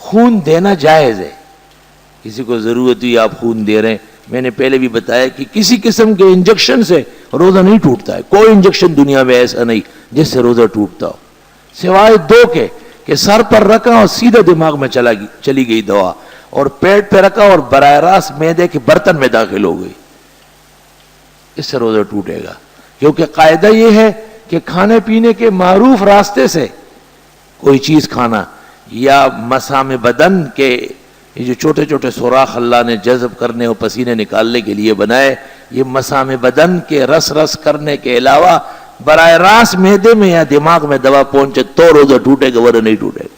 خون دینا جائز ہے. کسی کو ضرورت ہوئی آپ خون دے رہے ہیں. میں نے پہلے بھی بتایا کہ کسی قسم کے انجیکشن سے روزہ نہیں ٹوٹتا ہے. کوئی انجیکشن دنیا میں ایسا نہیں جس سے روزہ ٹوٹتا ہو, سوائے دو کے کہ سر پر رکھا اور سیدھا دماغ میں چلی گئی دوا, اور پیٹ پہ رکھا اور براہ راست معدے کے برتن میں داخل ہو گئی, اس سے روزہ ٹوٹے گا. کیونکہ قاعدہ یہ ہے کہ کھانے پینے کے معروف راستے سے کوئی چیز کھانا, یا مسام بدن کے یہ جو چھوٹے چھوٹے سوراخ اللہ نے جذب کرنے اور پسینے نکالنے کے لیے بنائے, یہ مسام بدن کے رس رس کرنے کے علاوہ براہ راست معدے میں یا دماغ میں دوا پہنچے تو روزہ ٹوٹے گا, ورنہ نہیں ٹوٹے گا.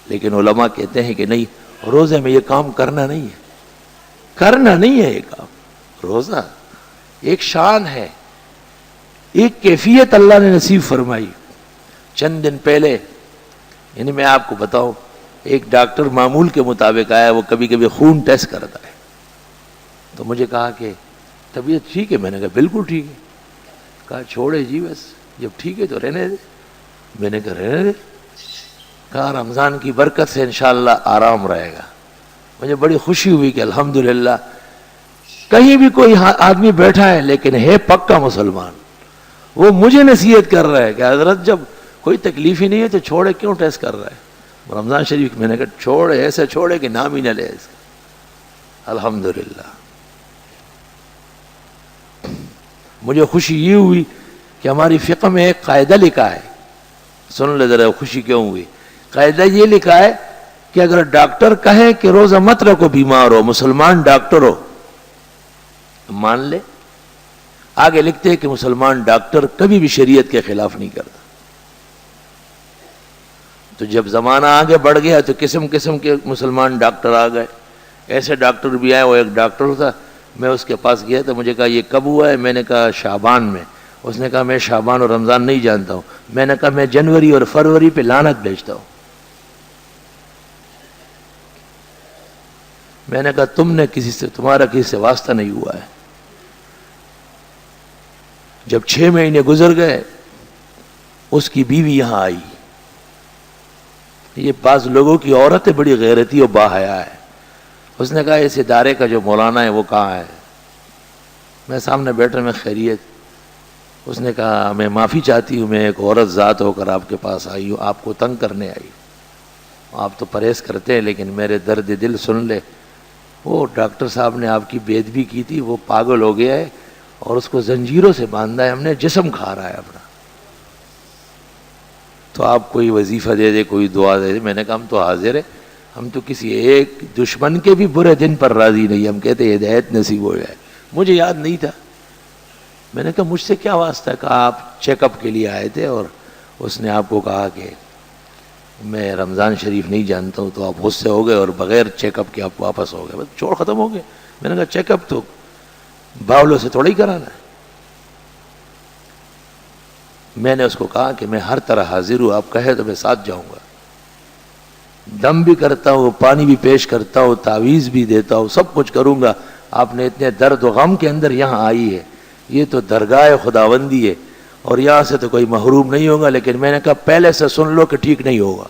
لیکن علماء کہتے ہیں کہ نہیں, روزے میں یہ کام کرنا نہیں ہے, کرنا نہیں ہے یہ کام. روزہ ایک شان ہے, ایک کیفیت اللہ نے نصیب فرمائی. چند دن پہلے, یعنی میں آپ کو بتاؤں, ایک ڈاکٹر معمول کے مطابق آیا, وہ کبھی کبھی خون ٹیسٹ کرتا ہے, تو مجھے کہا کہ طبیعت ٹھیک ہے؟ میں نے کہا بالکل ٹھیک ہے. کہا چھوڑے جی, بس جب ٹھیک ہے تو رہنے دے. میں نے کہا رہنے دے. کہا رمضان کی برکت سے انشاءاللہ آرام رہے گا. مجھے بڑی خوشی ہوئی کہ الحمدللہ کہیں بھی کوئی آدمی بیٹھا ہے لیکن ہے پکا مسلمان, وہ مجھے نصیحت کر رہا ہے کہ حضرت جب کوئی تکلیف ہی نہیں ہے تو چھوڑے کیوں ٹیسٹ کر رہا ہے رمضان شریف. میں نے کہا چھوڑے, ایسے چھوڑے کہ نام ہی نہ لے اس کا. الحمدللہ مجھے خوشی یہ ہوئی کہ ہماری فقہ میں ایک قاعدہ لکھا ہے, سن لے ذرا خوشی کیوں ہوئی. قاعدہ یہ لکھا ہے کہ اگر ڈاکٹر کہے کہ روزہ مت رکھو, بیمار ہو, مسلمان ڈاکٹر ہو, مان لے. آگے لکھتے ہیں کہ مسلمان ڈاکٹر کبھی بھی شریعت کے خلاف نہیں کرتا. تو جب زمانہ آگے بڑھ گیا تو قسم قسم کے مسلمان ڈاکٹر آ گئے. ایسے ڈاکٹر بھی آئے. وہ ایک ڈاکٹر تھا, میں اس کے پاس گیا تو مجھے کہا یہ کب ہوا ہے؟ میں نے کہا شعبان میں. اس نے کہا میں شعبان اور رمضان نہیں جانتا ہوں. میں نے کہا میں جنوری اور فروری پہ لعنت بھیجتا ہوں. میں نے کہا تمہارا کسی سے واسطہ نہیں ہوا ہے. جب 6 مہینے گزر گئے, اس کی بیوی یہاں آئی. یہ بعض لوگوں کی عورت بڑی غیرتی اور باحیا ہے. اس نے کہا اس ادارے کا جو مولانا ہے وہ کہاں ہے؟ میں سامنے بیٹھا, میں خیریت. اس نے کہا میں معافی چاہتی ہوں, میں ایک عورت ذات ہو کر آپ کے پاس آئی ہوں, آپ کو تنگ کرنے آئی ہوں. آپ تو پرہیز کرتے ہیں لیکن میرے درد دل سن لے. وہ ڈاکٹر صاحب نے آپ کی بے ادبی کی تھی, وہ پاگل ہو گیا ہے اور اس کو زنجیروں سے باندھا ہے ہم نے, جسم کھا رہا ہے اپنا. تو آپ کوئی وظیفہ دے دے, کوئی دعا دے دے. میں نے کہا ہم تو حاضر ہیں, ہم تو کسی ایک دشمن کے بھی برے دن پر راضی نہیں, ہم کہتے ہیں ہدایت نصیب ہو جائے. مجھے یاد نہیں تھا. میں نے کہا مجھ سے کیا واسطہ ہے؟ کہا آپ چیک اپ کے لیے آئے تھے اور اس نے آپ کو کہا کہ میں رمضان شریف نہیں جانتا ہوں, تو آپ غصے ہو گئے اور بغیر چیک اپ کے آپ واپس ہو گئے. بس چھوڑ, ختم ہو گئے. میں نے کہا چیک اپ تو باولوں سے تھوڑا ہی کرانا ہے. میں نے اس کو کہا کہ میں ہر طرح حاضر ہوں, آپ کہے تو میں ساتھ جاؤں گا. دم بھی کرتا ہوں, پانی بھی پیش کرتا ہوں, تعویذ بھی دیتا ہوں, سب کچھ کروں گا. آپ نے اتنے درد و غم کے اندر یہاں آئی ہے, یہ تو درگاہ خداوندی ہے اور یہاں سے تو کوئی محروم نہیں ہوگا. لیکن میں نے کہا پہلے سے سن لو کہ ٹھیک نہیں ہوگا.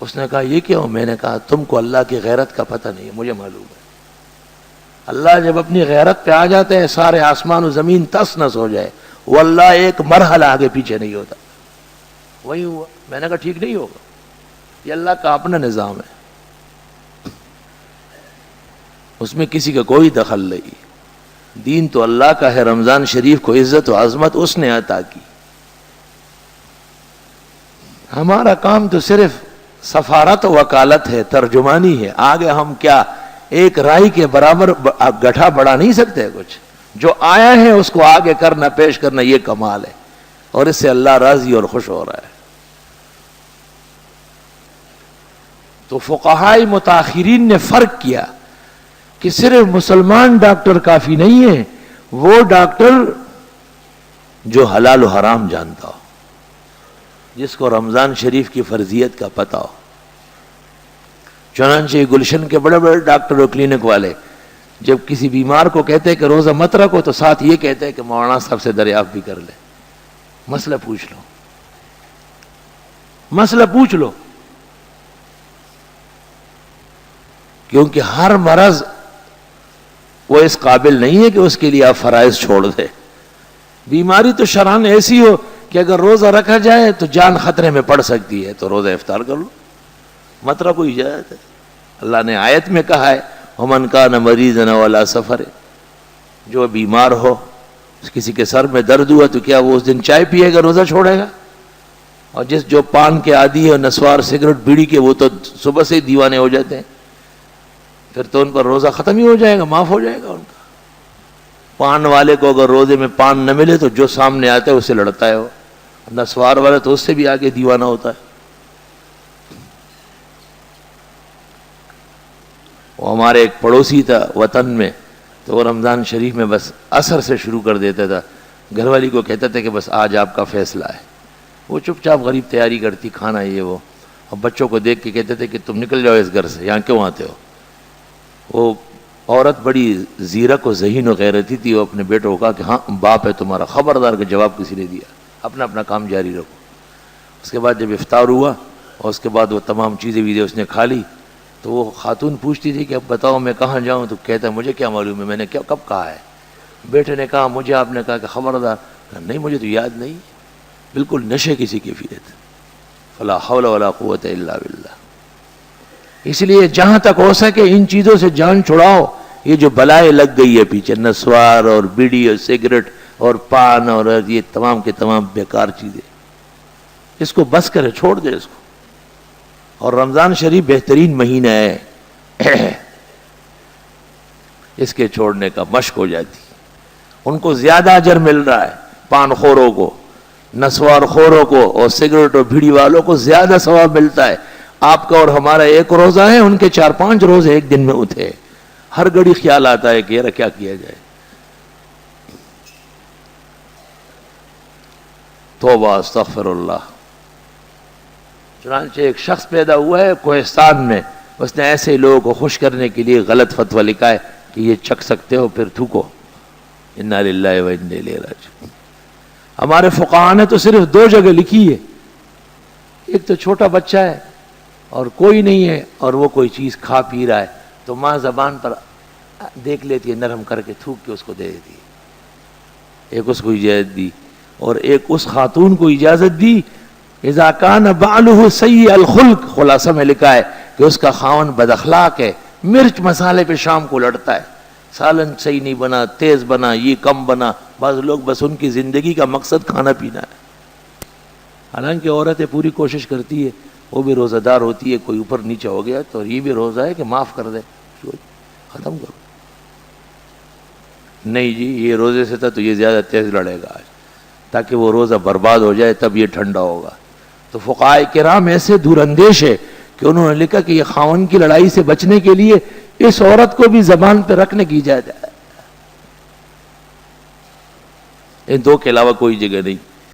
اس نے کہا یہ کیوں؟ میں نے کہا تم کو اللہ کی غیرت کا پتہ نہیں ہے, مجھے معلوم ہے. اللہ جب اپنی غیرت پہ آ جاتے ہیں سارے آسمان و زمین تس نس ہو جائے, وہ اللہ ایک مرحلہ آگے پیچھے نہیں ہوتا. وہی ہوا. میں نے کہا ٹھیک نہیں ہوگا, یہ اللہ کا اپنا نظام ہے, اس میں کسی کا کوئی دخل نہیں. دین تو اللہ کا ہے. رمضان شریف کو عزت و عظمت اس نے عطا کی. ہمارا کام تو صرف سفارت و وکالت ہے, ترجمانی ہے. آگے ہم کیا ایک رائی کے برابر گٹھا بڑھا نہیں سکتے. کچھ جو آیا ہے اس کو آگے کرنا, پیش کرنا, یہ کمال ہے اور اس سے اللہ راضی اور خوش ہو رہا ہے. تو فقہاء متاخرین نے فرق کیا کہ صرف مسلمان ڈاکٹر کافی نہیں ہے, وہ ڈاکٹر جو حلال و حرام جانتا ہو, جس کو رمضان شریف کی فرضیت کا پتہ ہو. چنانچہ گلشن کے بڑے بڑے ڈاکٹر اور کلینک والے جب کسی بیمار کو کہتے ہیں کہ روزہ مت رکھو تو ساتھ یہ کہتے ہیں کہ مولانا صاحب سے دریافت بھی کر لے, مسئلہ پوچھ لو, مسئلہ پوچھ لو. کیونکہ ہر مرض وہ اس قابل نہیں ہے کہ اس کے لیے آپ فرائض چھوڑ دیں. بیماری تو شرعاً ایسی ہو کہ اگر روزہ رکھا جائے تو جان خطرے میں پڑ سکتی ہے تو روزہ افطار کر لو. مطلب کوئی اجازت ہے. اللہ نے آیت میں کہا ہے وَمَنْ كَانَ مَرِيضًا أَوْ عَلَىٰ سَفَرٍ، جو بیمار ہو، کسی کے سر میں درد ہوا تو کیا وہ اس دن چائے پیے گا، روزہ چھوڑے گا؟ اور جو پان کے عادی ہے، نسوار، سگریٹ، بیڑی کے، وہ تو صبح سے ہی دیوانے ہو جاتے ہیں، پھر تو ان پر روزہ ختم ہی ہو جائے گا، معاف ہو جائے گا ان کا. پان والے کو اگر روزے میں پان نہ ملے تو جو سامنے آتا ہے اس سے لڑتا ہے وہ. نسوار والا تو اس سے بھی آگے دیوانہ ہوتا ہے. وہ ہمارے ایک پڑوسی تھا وطن میں، تو وہ رمضان شریف میں بس عصر سے شروع کر دیتا تھا. گھر والی کو کہتا تھا کہ بس آج آپ کا فیصلہ ہے. وہ چپ چاپ غریب تیاری کرتی، کھانا یہ وہ، اور بچوں کو دیکھ کے کہتے تھے کہ تم نکل جاؤ اس گھر سے، یہاں کیوں آتے ہو. وہ عورت بڑی زیرک و ذہین و غیرتی تھی. وہ اپنے بیٹوں کو کہا کہ ہاں باپ ہے تمہارا، خبردار کا جواب کسی نے دیا، اپنا اپنا کام جاری رکھو. اس کے بعد جب افطار ہوا اور اس کے بعد وہ تمام چیزیں ویزیں اس نے کھا لی، تو وہ خاتون پوچھتی تھی کہ اب بتاؤ میں کہاں جاؤں؟ تو کہتا ہے مجھے کیا معلوم ہے، میں نے کب کہا ہے؟ بیٹے نے کہا مجھے آپ نے کہا کہ خبردار. نہیں مجھے تو یاد نہیں، بالکل نشے کی سی کیفیت. فلا حول ولا قوت الا باللہ. اس لیے جہاں تک ہو سکے ان چیزوں سے جان چھڑاؤ. یہ جو بلائیں لگ گئی ہے پیچھے، نسوار اور بیڑی اور سگریٹ اور پان اور یہ تمام کے تمام بیکار چیزیں، اس کو بس کرے، چھوڑ دے اس کو. اور رمضان شریف بہترین مہینہ ہے، اس کے چھوڑنے کا مشق ہو جاتی. ان کو زیادہ اجر مل رہا ہے، پان خوروں کو، نسوار خوروں کو اور سگریٹ اور بیڑی والوں کو زیادہ ثواب ملتا ہے. آپ کا اور ہمارا ایک روزہ ہے، ان کے 4-5 روزے ایک دن میں اٹھے. ہر گھڑی خیال آتا ہے کہ یار کیا کیا جائے. توبہ استغفر اللہ. چنانچہ ایک شخص پیدا ہوا ہے کوہستان میں، اس نے ایسے لوگوں کو خوش کرنے کے لیے غلط فتویٰ لکھا ہے کہ یہ چکھ سکتے ہو پھر تھوکو. انا للہ و انا الیہ راجعون. ہمارے فقہاء نے تو صرف 2 جگہ لکھی ہے. ایک تو چھوٹا بچہ ہے اور کوئی نہیں ہے اور وہ کوئی چیز کھا پی رہا ہے تو ماں زبان پر دیکھ لیتی ہے، نرم کر کے تھوک کے اس کو دے دیتی ہے. ایک اس کو اجازت دی، اور ایک اس خاتون کو اجازت دی اذا کان بعلہ سیء الخلق. خلاصہ میں لکھا ہے کہ اس کا خاون بد اخلاق ہے، مرچ مسالے پہ شام کو لڑتا ہے، سالن صحیح نہیں بنا، تیز بنا، یہ کم بنا. بعض لوگ بس ان کی زندگی کا مقصد کھانا پینا ہے. حالانکہ عورتیں پوری کوشش کرتی ہے، وہ بھی روزہ دار ہوتی ہے، کوئی اوپر نیچے ہو گیا تو یہ بھی روزہ ہے کہ معاف کر دے، ختم کرو. نہیں جی یہ روزے سے تھا تو یہ زیادہ تیز لڑے گا آج، تاکہ وہ روزہ برباد ہو جائے تب یہ ٹھنڈا ہوگا. تو فقہاء کرام ایسے دور اندیش ہے کہ انہوں نے لکھا کہ یہ خاون کی لڑائی سے بچنے کے لیے اس عورت کو بھی زبان پہ رکھنے کی اجازت ہے. ان 2 کے علاوہ کوئی جگہ نہیں.